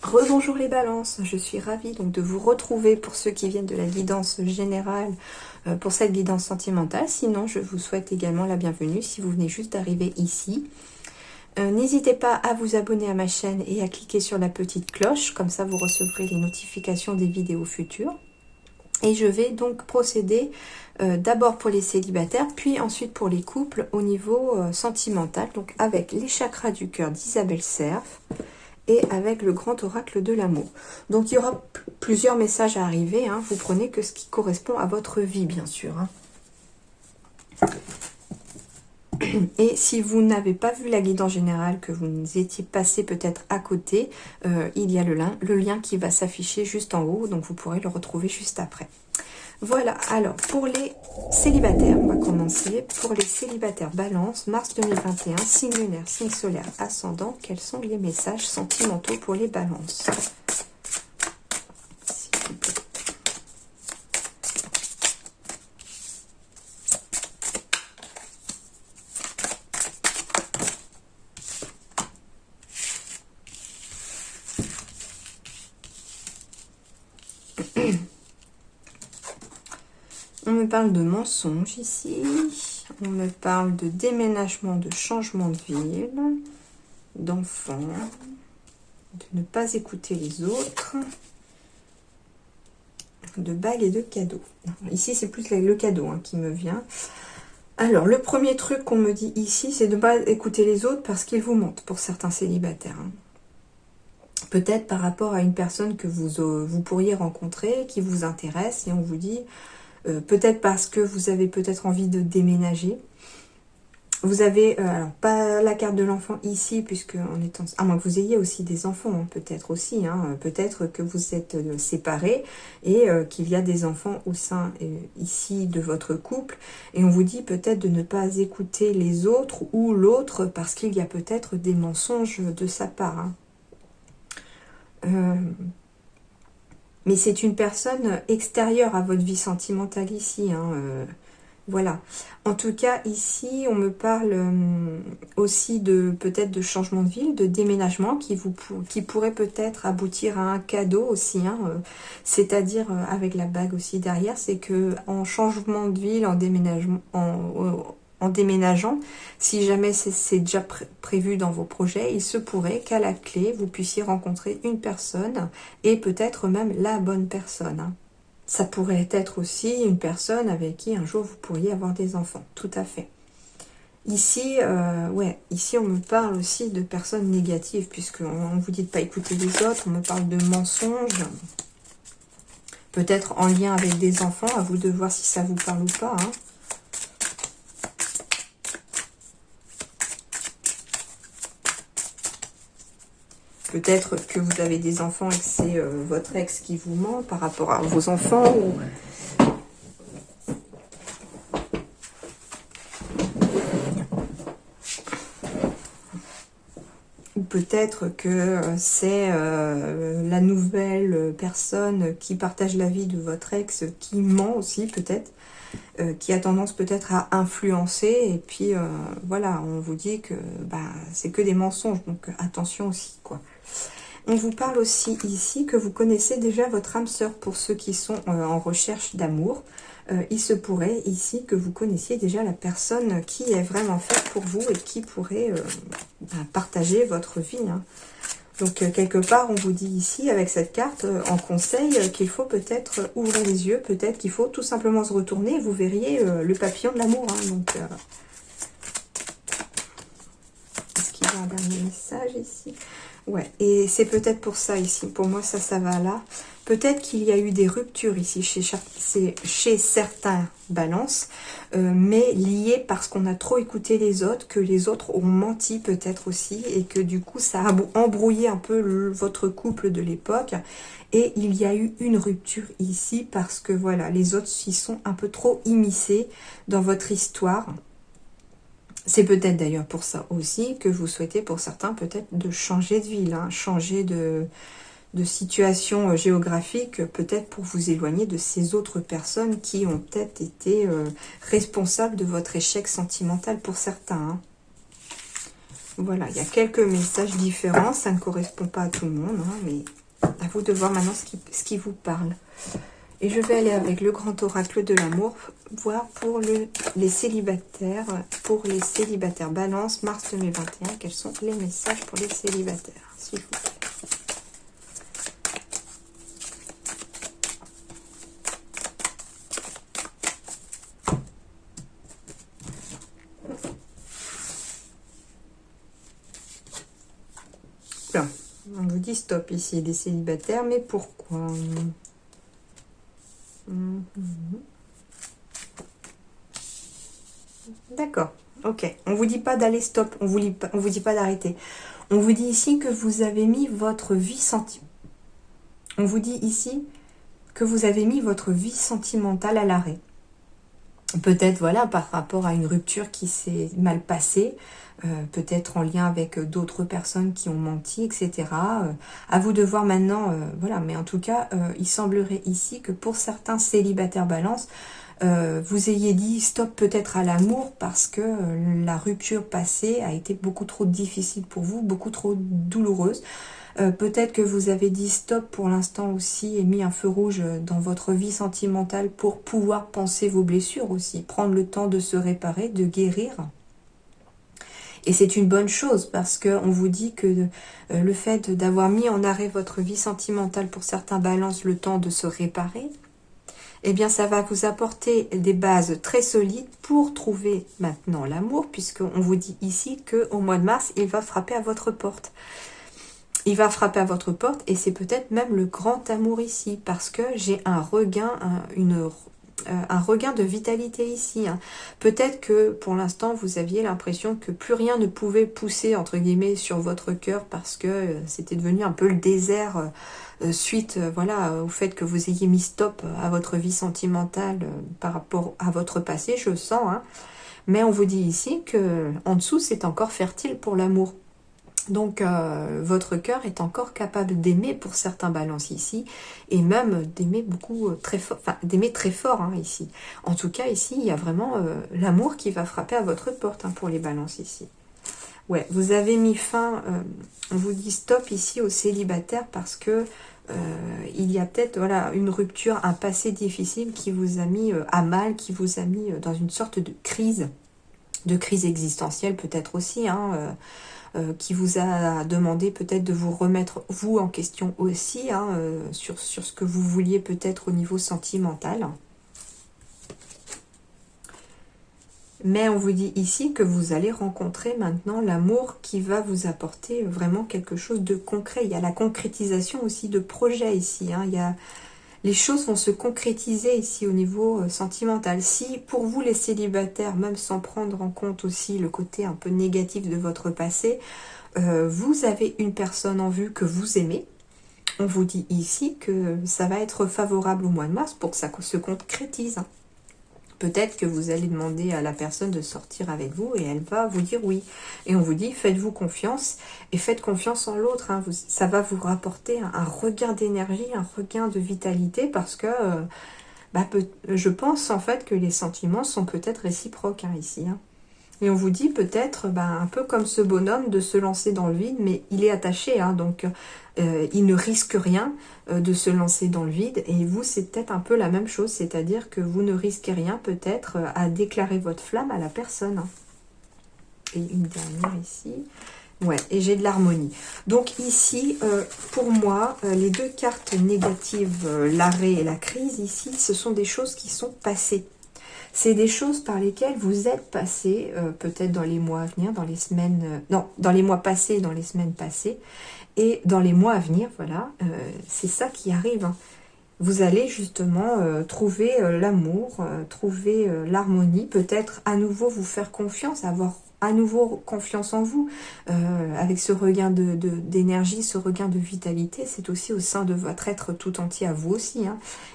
Rebonjour les balances, je suis ravie donc de vous retrouver pour ceux qui viennent de la guidance générale pour cette guidance sentimentale. Sinon, je vous souhaite également la bienvenue si vous venez juste d'arriver ici. N'hésitez pas à vous abonner à ma chaîne et à cliquer sur la petite cloche, comme ça vous recevrez les notifications des vidéos futures. Et je vais donc procéder d'abord pour les célibataires, puis ensuite pour les couples au niveau sentimental, donc avec les chakras du cœur d'Isabelle Serf et avec le grand oracle de l'amour. Donc il y aura plusieurs messages à arriver, hein. Vous prenez que ce qui correspond à votre vie, bien sûr. Hein. Et si vous n'avez pas vu la guidance générale, que vous étiez passé peut-être à côté, il y a le lien qui va s'afficher juste en haut, donc vous pourrez le retrouver juste après. Voilà, alors pour les célibataires, on va commencer. Pour les célibataires Balance, mars 2021, signe lunaire, signe solaire, ascendant, quels sont les messages sentimentaux pour les Balances? S'il vous plaît. On me parle de mensonges ici, on me parle de déménagement, de changement de ville, d'enfants, de ne pas écouter les autres, de bagues et de cadeaux. Ici, c'est plus le cadeau hein, qui me vient. Alors, le premier truc qu'on me dit ici, c'est de ne pas écouter les autres parce qu'ils vous mentent pour certains célibataires. Hein. Peut-être par rapport à une personne que vous pourriez rencontrer, qui vous intéresse, et on vous dit... peut-être parce que vous avez peut-être envie de déménager. Vous avez, alors pas la carte de l'enfant ici, puisque en étant... à moins que vous ayez aussi des enfants, hein, peut-être aussi. Hein, peut-être que vous êtes séparés et qu'il y a des enfants au sein ici de votre couple. Et on vous dit peut-être de ne pas écouter les autres ou l'autre parce qu'il y a peut-être des mensonges de sa part. Hein. Mais c'est une personne extérieure à votre vie sentimentale ici. Hein, voilà. En tout cas, ici, on me parle aussi de peut-être de changement de ville, de déménagement qui pourrait peut-être aboutir à un cadeau aussi. Hein, c'est-à-dire, avec la bague aussi derrière, c'est que en changement de ville, en déménagement, en déménageant, si jamais c'est déjà prévu dans vos projets, il se pourrait qu'à la clé, vous puissiez rencontrer une personne et peut-être même la bonne personne. Hein. Ça pourrait être aussi une personne avec qui un jour vous pourriez avoir des enfants, tout à fait. Ici, ici on me parle aussi de personnes négatives, puisqu'on vous dit de ne pas écouter les autres, on me parle de mensonges, peut-être en lien avec des enfants, à vous de voir si ça vous parle ou pas, hein. Peut-être que vous avez des enfants et que c'est votre ex qui vous ment par rapport à vos enfants. Ou peut-être que c'est la nouvelle personne qui partage la vie de votre ex qui ment aussi peut-être. Qui a tendance peut-être à influencer. Et puis voilà, on vous dit que c'est que des mensonges. Donc attention aussi quoi. On vous parle aussi ici que vous connaissez déjà votre âme sœur pour ceux qui sont en recherche d'amour. Il se pourrait ici que vous connaissiez déjà la personne qui est vraiment faite pour vous et qui pourrait partager votre vie. Hein. Donc, quelque part, on vous dit ici, avec cette carte, en conseil, qu'il faut peut-être ouvrir les yeux. Peut-être qu'il faut tout simplement se retourner et vous verriez le papillon de l'amour. Hein. Donc, est-ce qu'il y a un dernier message ici? Ouais, et c'est peut-être pour ça ici. Pour moi, ça va là. Peut-être qu'il y a eu des ruptures ici chez certains balances, mais liées parce qu'on a trop écouté les autres, que les autres ont menti peut-être aussi, et que du coup, ça a embrouillé un peu votre couple de l'époque. Et il y a eu une rupture ici parce que voilà, les autres s'y sont un peu trop immiscés dans votre histoire. C'est peut-être d'ailleurs pour ça aussi que vous souhaitez pour certains peut-être de changer de ville, hein, changer de situation géographique, peut-être pour vous éloigner de ces autres personnes qui ont peut-être été responsables de votre échec sentimental pour certains. Hein. Voilà, il y a quelques messages différents, ça ne correspond pas à tout le monde, hein, mais À vous de voir maintenant ce qui vous parle. Et je vais aller avec le grand oracle de l'amour, voir pour les célibataires, Balance, mars 2021, quels sont les messages pour les célibataires, s'il vous plaît. On vous dit stop ici, les célibataires, mais pourquoi? D'accord, ok. On vous dit pas d'aller stop, on vous dit pas d'arrêter. On vous dit ici que vous avez mis votre vie sentimentale. On vous dit ici que vous avez mis votre vie sentimentale à l'arrêt. Peut-être, voilà, par rapport à une rupture qui s'est mal passée, peut-être en lien avec d'autres personnes qui ont menti, etc. À vous de voir maintenant, voilà. Mais en tout cas, il semblerait ici que pour certains célibataires Balance, vous ayez dit stop peut-être à l'amour parce que la rupture passée a été beaucoup trop difficile pour vous, beaucoup trop douloureuse. Peut-être que vous avez dit stop pour l'instant aussi et mis un feu rouge dans votre vie sentimentale pour pouvoir penser vos blessures aussi, prendre le temps de se réparer, de guérir. Et c'est une bonne chose parce qu'on vous dit que le fait d'avoir mis en arrêt votre vie sentimentale pour certains balances le temps de se réparer, eh bien ça va vous apporter des bases très solides pour trouver maintenant l'amour, puisqu'on vous dit ici qu'au mois de mars, il va frapper à votre porte. Il va frapper à votre porte et c'est peut-être même le grand amour ici, parce que j'ai un regain, un regain de vitalité ici. Peut-être que pour l'instant, vous aviez l'impression que plus rien ne pouvait pousser, entre guillemets, sur votre cœur, parce que c'était devenu un peu le désert suite voilà, au fait que vous ayez mis stop à votre vie sentimentale par rapport à votre passé, je le sens. Mais on vous dit ici que en dessous, c'est encore fertile pour l'amour. Donc, votre cœur est encore capable d'aimer pour certains balances ici, et même d'aimer beaucoup, très fort, enfin, d'aimer très fort ici. En tout cas, ici, il y a vraiment l'amour qui va frapper à votre porte pour les balances ici. Ouais, vous avez mis fin, on vous dit stop ici aux célibataires parce que il y a peut-être voilà, une rupture, un passé difficile qui vous a mis à mal, qui vous a mis dans une sorte de crise existentielle peut-être aussi, qui vous a demandé peut-être de vous remettre vous en question aussi, sur ce que vous vouliez peut-être au niveau sentimental. Mais on vous dit ici que vous allez rencontrer maintenant l'amour qui va vous apporter vraiment quelque chose de concret. Il y a la concrétisation aussi de projets ici. Les choses vont se concrétiser ici au niveau sentimental. Si pour vous les célibataires, même sans prendre en compte aussi le côté un peu négatif de votre passé, vous avez une personne en vue que vous aimez, on vous dit ici que ça va être favorable au mois de mars pour que ça se concrétise. Peut-être que vous allez demander à la personne de sortir avec vous et elle va vous dire oui. Et on vous dit, faites-vous confiance et faites confiance en l'autre. Ça va vous rapporter un regain d'énergie, un regain de vitalité parce que je pense en fait que les sentiments sont peut-être réciproques ici. Et on vous dit peut-être, un peu comme ce bonhomme, de se lancer dans le vide, mais il est attaché, donc il ne risque rien de se lancer dans le vide. Et vous, c'est peut-être un peu la même chose, c'est-à-dire que vous ne risquez rien peut-être à déclarer votre flamme à la personne. Et une dernière ici. Ouais, et j'ai de l'harmonie. Donc ici, pour moi, les deux cartes négatives, l'arrêt et la crise, ici, ce sont des choses qui sont passées. C'est des choses par lesquelles vous êtes passé, peut-être dans les mois à venir, dans les semaines... dans les mois passés, dans les semaines passées. Et dans les mois à venir, voilà, c'est ça qui arrive. Vous allez justement trouver l'amour, trouver l'harmonie, peut-être à nouveau vous faire confiance, avoir à nouveau confiance en vous, avec ce regain d'énergie, ce regain de vitalité, c'est aussi au sein de votre être tout entier à vous aussi.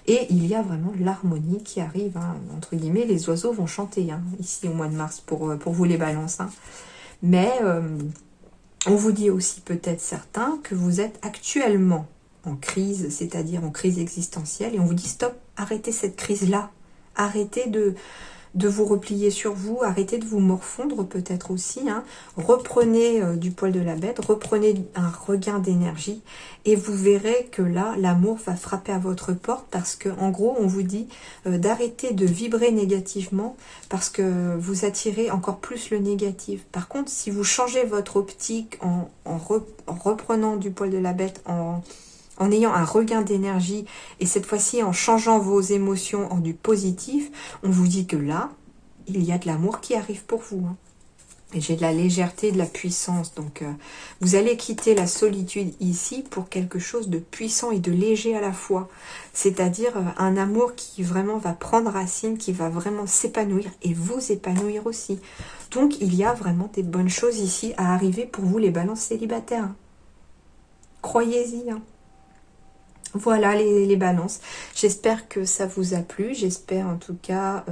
Et il y a vraiment l'harmonie qui arrive, entre guillemets, les oiseaux vont chanter ici au mois de mars pour vous les balances. Mais on vous dit aussi peut-être certains que vous êtes actuellement en crise, c'est-à-dire en crise existentielle, et on vous dit stop, arrêtez cette crise-là, arrêtez de vous replier sur vous, arrêtez de vous morfondre peut-être aussi, hein. Reprenez du poil de la bête, reprenez un regain d'énergie et vous verrez que là, l'amour va frapper à votre porte parce que en gros, on vous dit d'arrêter de vibrer négativement parce que vous attirez encore plus le négatif. Par contre, si vous changez votre optique en reprenant du poil de la bête, en ayant un regain d'énergie et cette fois-ci en changeant vos émotions en du positif, on vous dit que là, il y a de l'amour qui arrive pour vous. Hein. Et j'ai de la légèreté, de la puissance. Donc, vous allez quitter la solitude ici pour quelque chose de puissant et de léger à la fois. C'est-à-dire un amour qui vraiment va prendre racine, qui va vraiment s'épanouir et vous épanouir aussi. Donc, il y a vraiment des bonnes choses ici à arriver pour vous, les balances célibataires. Croyez-y, hein. Voilà les balances. J'espère que ça vous a plu. J'espère en tout cas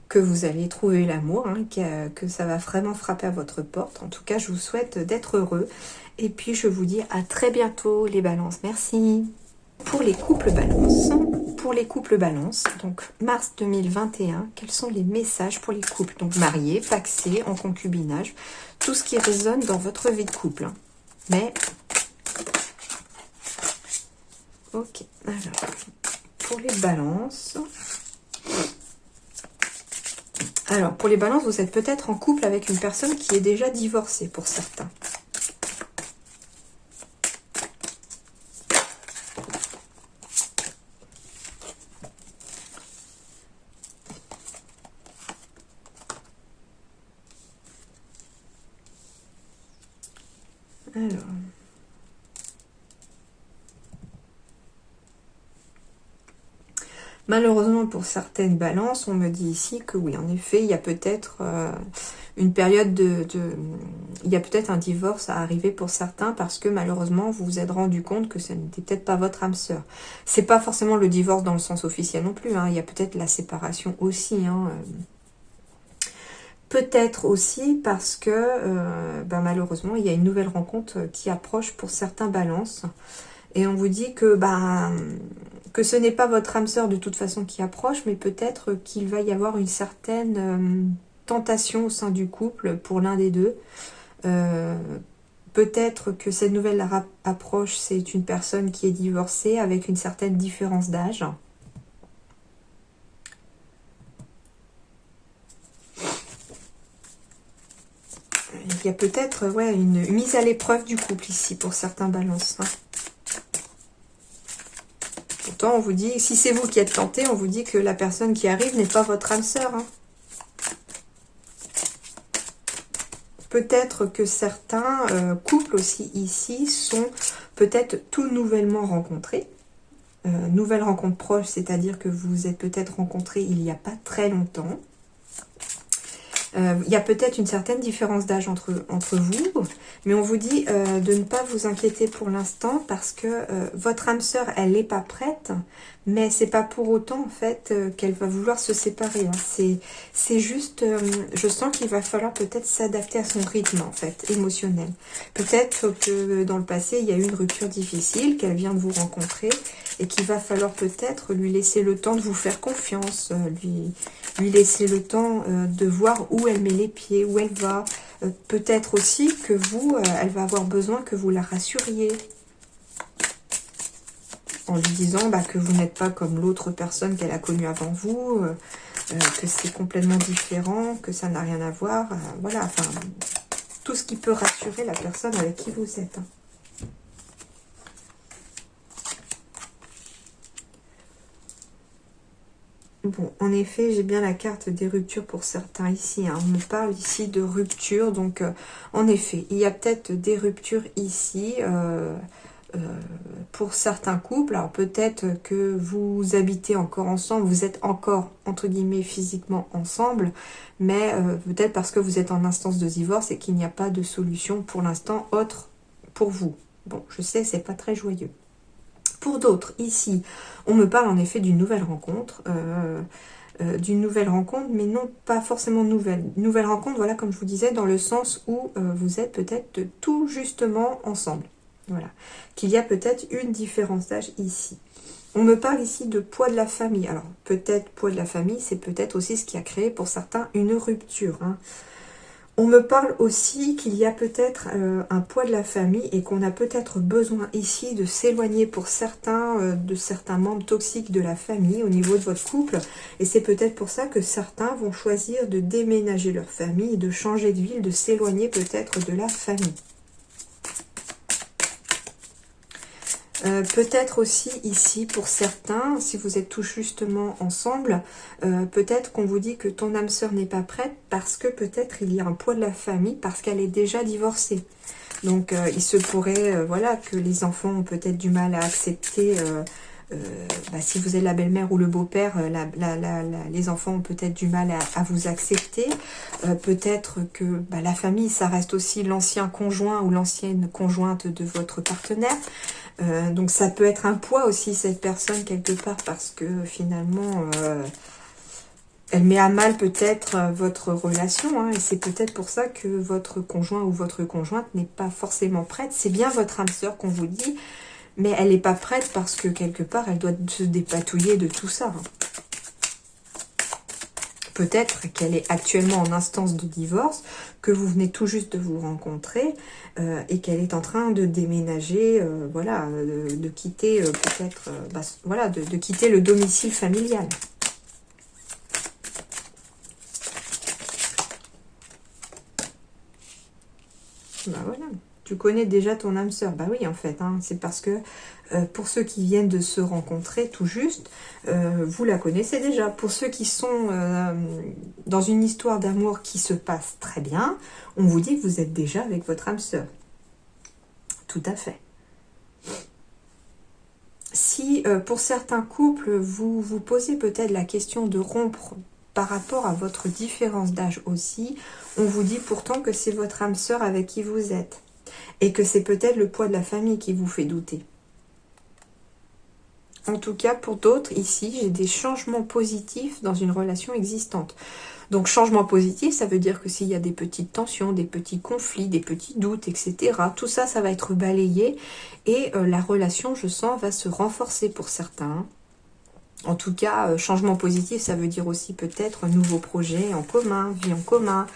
que vous allez trouver l'amour, hein, que ça va vraiment frapper à votre porte. En tout cas, je vous souhaite d'être heureux. Et puis, je vous dis à très bientôt les balances. Merci. Pour les couples balances, donc mars 2021, quels sont les messages pour les couples? Donc mariés, pacsés, en concubinage, tout ce qui résonne dans votre vie de couple. Hein. Mais... Ok, alors, pour les balances... Alors, pour les balances, vous êtes peut-être en couple avec une personne qui est déjà divorcée, pour certains. Alors... Malheureusement, pour certaines balances, on me dit ici que oui, en effet, il y a peut-être une période il y a peut-être un divorce à arriver pour certains parce que malheureusement, vous vous êtes rendu compte que ce n'était peut-être pas votre âme sœur. C'est pas forcément le divorce dans le sens officiel non plus, hein. Il y a peut-être la séparation aussi, hein. Peut-être aussi parce que malheureusement, il y a une nouvelle rencontre qui approche pour certains balances. Et on vous dit que, que ce n'est pas votre âme sœur de toute façon qui approche, mais peut-être qu'il va y avoir une certaine tentation au sein du couple pour l'un des deux. Peut-être que cette nouvelle approche, c'est une personne qui est divorcée avec une certaine différence d'âge. Il y a peut-être une mise à l'épreuve du couple ici pour certains balances. Hein. Pourtant, on vous dit, si c'est vous qui êtes tenté, on vous dit que la personne qui arrive n'est pas votre âme sœur. Hein. Peut-être que certains couples aussi ici sont peut-être tout nouvellement rencontrés. Nouvelle rencontre proche, c'est-à-dire que vous vous êtes peut-être rencontrés il n'y a pas très longtemps. Il y a peut-être une certaine différence d'âge entre vous, mais on vous dit de ne pas vous inquiéter pour l'instant parce que votre âme sœur, elle n'est pas prête, mais c'est pas pour autant en fait qu'elle va vouloir se séparer. Hein. C'est juste, je sens qu'il va falloir peut-être s'adapter à son rythme en fait, émotionnel. Peut-être que dans le passé, il y a eu une rupture difficile, qu'elle vient de vous rencontrer et qu'il va falloir peut-être lui laisser le temps de vous faire confiance, lui laisser le temps de voir où elle met les pieds, où elle va. Peut-être aussi que vous, elle va avoir besoin que vous la rassuriez. En lui disant que vous n'êtes pas comme l'autre personne qu'elle a connue avant vous, que c'est complètement différent, que ça n'a rien à voir. Voilà, enfin, tout ce qui peut rassurer la personne avec qui vous êtes. Hein. Bon, en effet, j'ai bien la carte des ruptures pour certains ici. Hein. On me parle ici de rupture. Donc, en effet, il y a peut-être des ruptures ici pour certains couples. Alors, peut-être que vous habitez encore ensemble. Vous êtes encore, entre guillemets, physiquement ensemble. Mais peut-être parce que vous êtes en instance de divorce et qu'il n'y a pas de solution pour l'instant autre pour vous. Bon, je sais, c'est pas très joyeux. Pour d'autres, ici, on me parle en effet d'une nouvelle rencontre, mais non pas forcément nouvelle. Nouvelle rencontre, voilà, comme je vous disais, dans le sens où vous êtes peut-être tout justement ensemble. Voilà. Qu'il y a peut-être une différence d'âge ici. On me parle ici de poids de la famille. Alors, peut-être poids de la famille, c'est peut-être aussi ce qui a créé pour certains une rupture. Hein. On me parle aussi qu'il y a peut-être un poids de la famille et qu'on a peut-être besoin ici de s'éloigner pour certains de certains membres toxiques de la famille au niveau de votre couple. Et c'est peut-être pour ça que certains vont choisir de déménager leur famille, de changer de ville, de s'éloigner peut-être de la famille. Peut-être aussi ici pour certains, si vous êtes tout justement ensemble, peut-être qu'on vous dit que ton âme sœur n'est pas prête parce que peut-être il y a un poids de la famille, parce qu'elle est déjà divorcée. Donc il se pourrait voilà, que les enfants ont peut-être du mal à accepter, si vous êtes la belle-mère ou le beau-père, les enfants ont peut-être du mal à vous accepter. Peut-être que la famille, ça reste aussi l'ancien conjoint ou l'ancienne conjointe de votre partenaire. Donc ça peut être un poids aussi, cette personne, quelque part, parce que finalement, elle met à mal peut-être votre relation. Hein, et c'est peut-être pour ça que votre conjoint ou votre conjointe n'est pas forcément prête. C'est bien votre âme sœur qu'on vous dit, mais elle n'est pas prête parce que quelque part, elle doit se dépatouiller de tout ça. Hein. Peut-être qu'elle est actuellement en instance de divorce, que vous venez tout juste de vous rencontrer et qu'elle est en train de déménager, voilà, de quitter peut-être, voilà, de quitter le domicile familial. Voilà, tu connais déjà ton âme sœur. Bah oui, en fait, hein, c'est parce que pour ceux qui viennent de se rencontrer tout juste, vous la connaissez déjà. Pour ceux qui sont dans une histoire d'amour qui se passe très bien, on vous dit que vous êtes déjà avec votre âme sœur. Tout à fait. Si pour certains couples, vous vous posez peut-être la question de rompre par rapport à votre différence d'âge aussi, on vous dit pourtant que c'est votre âme sœur avec qui vous êtes. Et que c'est peut-être le poids de la famille qui vous fait douter. En tout cas, pour d'autres, ici, j'ai des changements positifs dans une relation existante. Donc, changement positif, ça veut dire que s'il y a des petites tensions, des petits conflits, des petits doutes, etc., tout ça, ça va être balayé. Et la relation, je sens, va se renforcer pour certains. En tout cas, changement positif, ça veut dire aussi peut-être un nouveau projet en commun, vie en commun,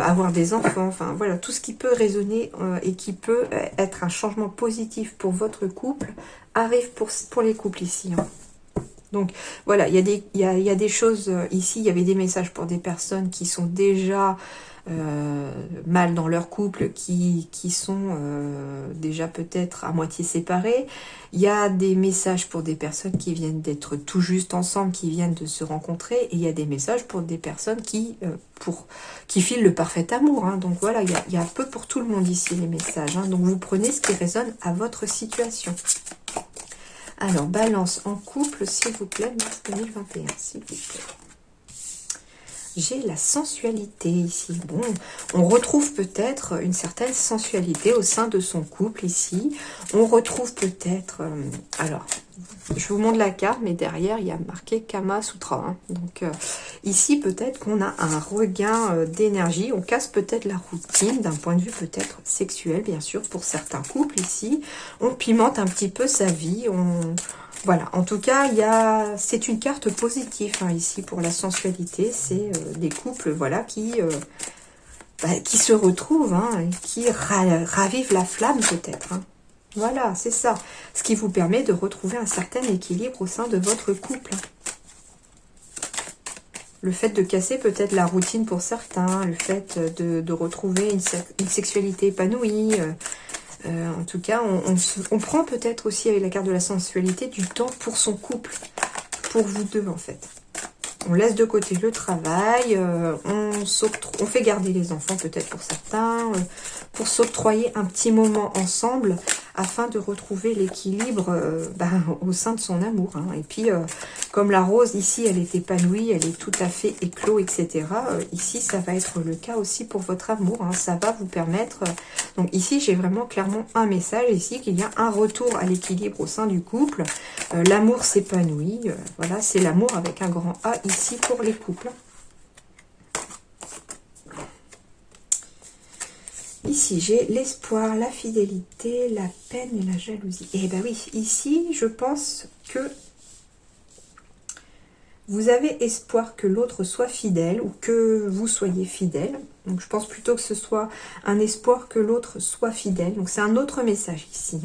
avoir des enfants, enfin voilà, tout ce qui peut résonner et qui peut être un changement positif pour votre couple, arrive pour les couples ici. Hein. Donc voilà, il y a des choses ici, il y avait des messages pour des personnes qui sont déjà mal dans leur couple, qui sont déjà peut-être à moitié séparés. Il y a des messages pour des personnes qui viennent d'être tout juste ensemble, qui viennent de se rencontrer, et il y a des messages pour des personnes qui filent le parfait amour. Hein. Donc voilà, il y a un peu pour tout le monde ici les messages. Hein. Donc vous prenez ce qui résonne à votre situation. Alors, balance en couple, s'il vous plaît, mars 2021, s'il vous plaît. J'ai la sensualité ici. Bon, on retrouve peut-être une certaine sensualité au sein de son couple ici. On retrouve peut-être... alors, je vous montre la carte, mais derrière, il y a marqué Kama Sutra. Hein. Donc, ici, peut-être qu'on a un regain d'énergie. On casse peut-être la routine d'un point de vue peut-être sexuel, bien sûr, pour certains couples ici. On pimente un petit peu sa vie. Voilà, en tout cas, c'est une carte positive hein, ici pour la sensualité. C'est des couples voilà, qui se retrouvent, hein, et qui ravivent la flamme peut-être. Hein. Voilà, c'est ça. Ce qui vous permet de retrouver un certain équilibre au sein de votre couple. Le fait de casser peut-être la routine pour certains, le fait de retrouver une sexualité épanouie. En tout cas, on prend peut-être aussi avec la carte de la sensualité du temps pour son couple, pour vous deux en fait. On laisse de côté le travail, on fait garder les enfants peut-être pour certains, pour s'octroyer un petit moment ensemble afin de retrouver l'équilibre au sein de son amour. Hein. Et puis, comme la rose ici, elle est épanouie, elle est tout à fait éclos, etc. Ici, ça va être le cas aussi pour votre amour. Hein. Ça va vous permettre... donc ici, j'ai vraiment clairement un message ici, qu'il y a un retour à l'équilibre au sein du couple. L'amour s'épanouit. Voilà, c'est l'amour avec un grand A ici pour les couples. ici, j'ai l'espoir, la fidélité, la peine et la jalousie. Et ben oui, ici, je pense que vous avez espoir que l'autre soit fidèle ou que vous soyez fidèle. Donc, je pense plutôt que ce soit un espoir que l'autre soit fidèle. Donc, c'est un autre message ici.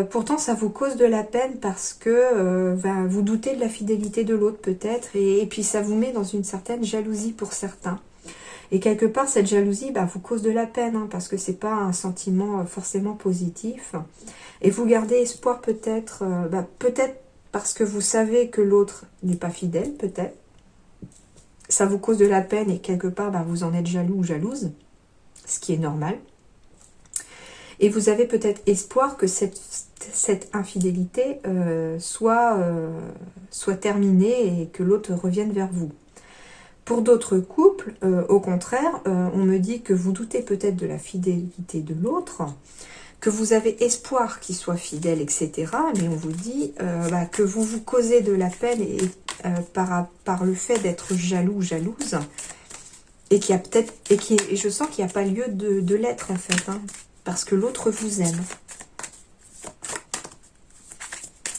Pourtant, ça vous cause de la peine parce que vous doutez de la fidélité de l'autre peut-être. Et puis, ça vous met dans une certaine jalousie pour certains. Et quelque part, cette jalousie vous cause de la peine, parce que c'est pas un sentiment forcément positif. Et vous gardez espoir peut-être, peut-être parce que vous savez que l'autre n'est pas fidèle, peut-être. Ça vous cause de la peine et quelque part, vous en êtes jaloux ou jalouse, ce qui est normal. Et vous avez peut-être espoir que cette infidélité soit terminée et que l'autre revienne vers vous. Pour d'autres couples, au contraire, on me dit que vous doutez peut-être de la fidélité de l'autre, que vous avez espoir qu'il soit fidèle, etc. Mais on vous dit que vous vous causez de la peine par le fait d'être jaloux ou jalouse, et qu'il y a peut-être et je sens qu'il n'y a pas lieu de l'être en fait, parce que l'autre vous aime.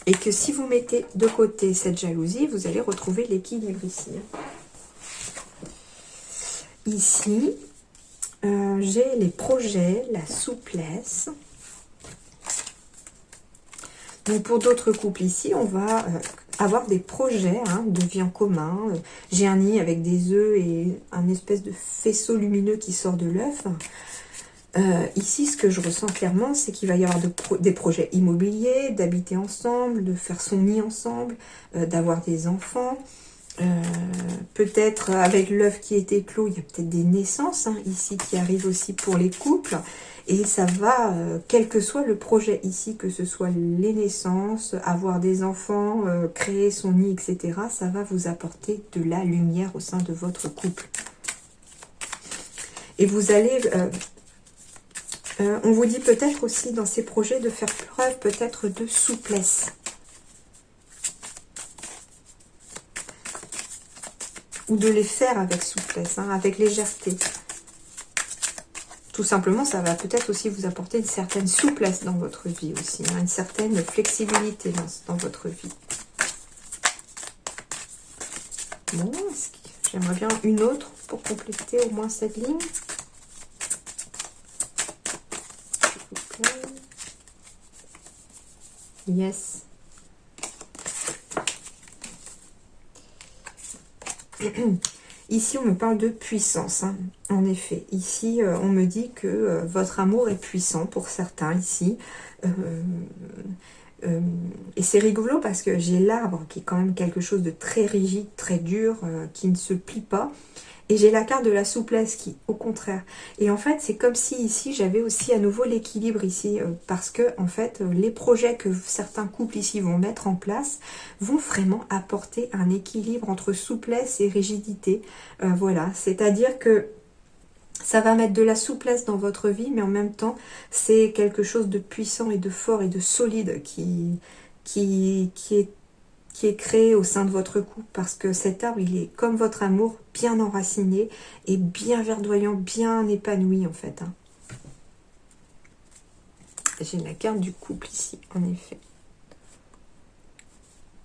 Et que si vous mettez de côté cette jalousie, vous allez retrouver l'équilibre ici. Ici, j'ai les projets, la souplesse. Donc pour d'autres couples ici, on va avoir des projets de vie en commun. J'ai un nid avec des œufs et un espèce de faisceau lumineux qui sort de l'œuf. Ici, ce que je ressens clairement, c'est qu'il va y avoir des projets immobiliers, d'habiter ensemble, de faire son nid ensemble, d'avoir des enfants. Peut-être avec l'œuf qui est éclos, il y a peut-être des naissances ici qui arrivent aussi pour les couples. Et ça va, quel que soit le projet ici, que ce soit les naissances, avoir des enfants, créer son nid, etc. Ça va vous apporter de la lumière au sein de votre couple. Et vous allez... on vous dit peut-être aussi dans ces projets de faire preuve peut-être de souplesse. Ou de les faire avec souplesse, avec légèreté. Tout simplement, ça va peut-être aussi vous apporter une certaine souplesse dans votre vie aussi, une certaine flexibilité dans votre vie. Bon, j'aimerais bien une autre pour compléter au moins cette ligne. Yes. Ici, on me parle de puissance. En effet, ici, on me dit que votre amour est puissant pour certains ici. Et c'est rigolo parce que j'ai l'arbre qui est quand même quelque chose de très rigide, très dur, qui ne se plie pas. Et j'ai la carte de la souplesse qui, au contraire. Et en fait, c'est comme si ici, j'avais aussi à nouveau l'équilibre ici. Parce que, en fait, les projets que certains couples ici vont mettre en place vont vraiment apporter un équilibre entre souplesse et rigidité. Voilà, c'est-à-dire que ça va mettre de la souplesse dans votre vie, mais en même temps, c'est quelque chose de puissant et de fort et de solide qui est créé au sein de votre couple, parce que cet arbre, il est comme votre amour, bien enraciné et bien verdoyant, bien épanoui en fait. J'ai la carte du couple ici, en effet.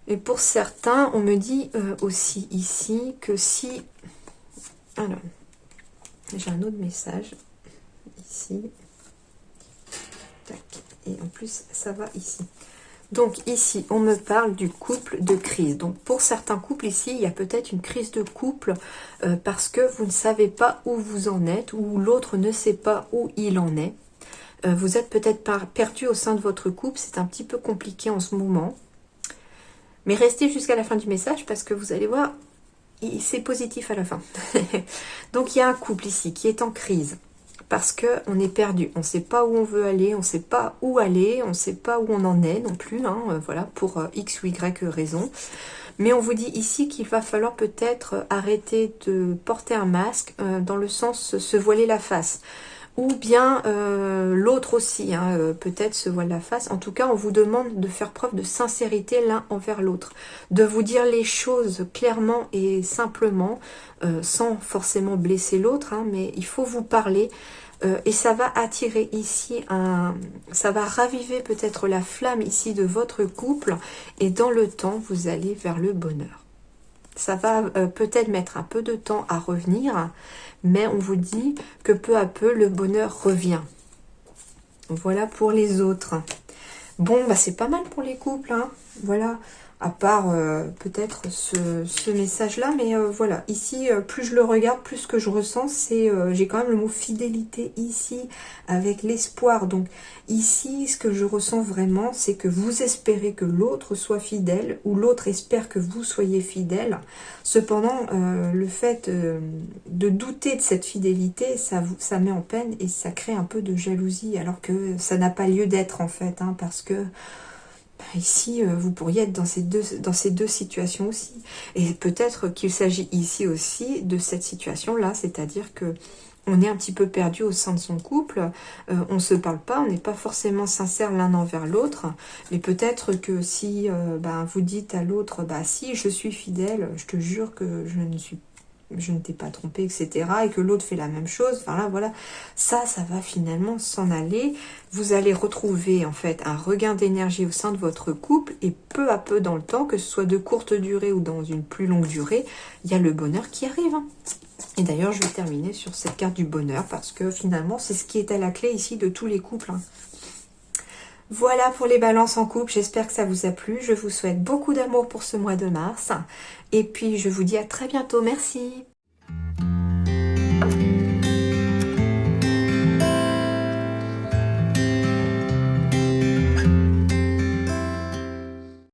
Et pour certains, on me dit aussi ici que si... Alors, j'ai un autre message ici. Tac. Et en plus, ça va ici. Donc ici, on me parle du couple de crise. Donc pour certains couples ici, il y a peut-être une crise de couple parce que vous ne savez pas où vous en êtes, ou l'autre ne sait pas où il en est. Vous êtes peut-être perdu au sein de votre couple, c'est un petit peu compliqué en ce moment. Mais restez jusqu'à la fin du message parce que vous allez voir, c'est positif à la fin. Donc il y a un couple ici qui est en crise. Parce qu'on est perdu, on ne sait pas où on veut aller, on ne sait pas où aller, on ne sait pas où on en est non plus, voilà, pour X ou Y raison. Mais on vous dit ici qu'il va falloir peut-être arrêter de porter un masque, dans le sens se voiler la face. Ou bien l'autre aussi, peut-être se voile la face. En tout cas, on vous demande de faire preuve de sincérité l'un envers l'autre. De vous dire les choses clairement et simplement, sans forcément blesser l'autre, mais il faut vous parler et ça va attirer ici ça va raviver peut-être la flamme ici de votre couple, et dans le temps, vous allez vers le bonheur. Ça va peut-être mettre un peu de temps à revenir, mais on vous dit que peu à peu, le bonheur revient. Voilà pour les autres. Bon, bah c'est pas mal pour les couples, hein. Voilà, à part peut-être ce message-là, mais voilà, ici, plus je le regarde, plus ce que je ressens, c'est, j'ai quand même le mot fidélité ici, avec l'espoir. Donc ici, ce que je ressens vraiment, c'est que vous espérez que l'autre soit fidèle, ou l'autre espère que vous soyez fidèle. Cependant, le fait de douter de cette fidélité, ça met en peine, et ça crée un peu de jalousie, alors que ça n'a pas lieu d'être en fait, hein, parce que ici, vous pourriez être dans ces deux situations aussi. Et peut-être qu'il s'agit ici aussi de cette situation-là, c'est-à-dire que on est un petit peu perdu au sein de son couple, on ne se parle pas, on n'est pas forcément sincère l'un envers l'autre, mais peut-être que si vous dites à l'autre, bah si, je suis fidèle, je te jure que je ne t'ai pas trompé, etc. Et que l'autre fait la même chose. Enfin là, voilà, ça va finalement s'en aller. Vous allez retrouver en fait un regain d'énergie au sein de votre couple, et peu à peu dans le temps, que ce soit de courte durée ou dans une plus longue durée, il y a le bonheur qui arrive. Et d'ailleurs, je vais terminer sur cette carte du bonheur, parce que finalement, c'est ce qui est à la clé ici de tous les couples. Voilà pour les balances en couple, j'espère que ça vous a plu. Je vous souhaite beaucoup d'amour pour ce mois de mars. Et puis, je vous dis à très bientôt. Merci.